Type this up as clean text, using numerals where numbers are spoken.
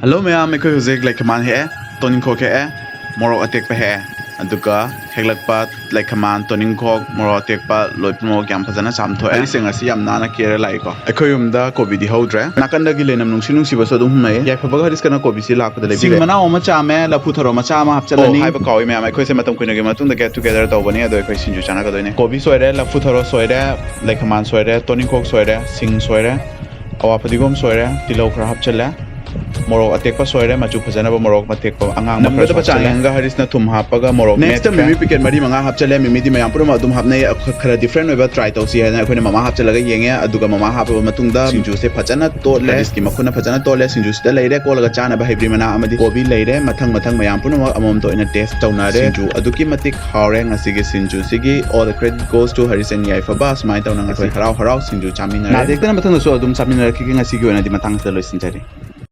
Hello ma'am, I huzig like kaman he, toning kok he, moro atek pa he, aduka heglak pa like kaman toning kok moro atek pa loit mo gyam phajana chamtho e sing asi yam nana kere lai ko akoyum da covid hodre nakanda gi lenam nungsi si baso dum mai ya phabaga haris kana covid si lak da le sing mana oma cha me la phu tharo ma cha ma hapchalani hai ba kawi ma'am I se matam kuina ge matung da get together to bani ado ko sinju chana ka doine covid soire la phu tharo soire like kaman soire toning kok soire sing soire awa padigom soire tilau khra hapchala morok atekpa soire machu phajana ba morok matekpa angang ma khara changa harisna thum hapaga morok next time mimi picket mari manga hapchale mimi di mayam pura ma dum hapne khara different oiba try to si hana akhona mama hapchalaga yenge aduga mama hapa matungda sinju se phajana to le ski makhuna phajana to le sinju se leire ko laga chana ba hebri mana amadi kobi leire mathang mayam pura amom to ina test tauna re sinju aduki matik hawre ngasi ge sinju sigi all the credit goes to harisen yaifa ba smai tauna ngasi harau sinju chamina na dekna mathang so adum chamina ki ngasi gi ona di matang se loisin jari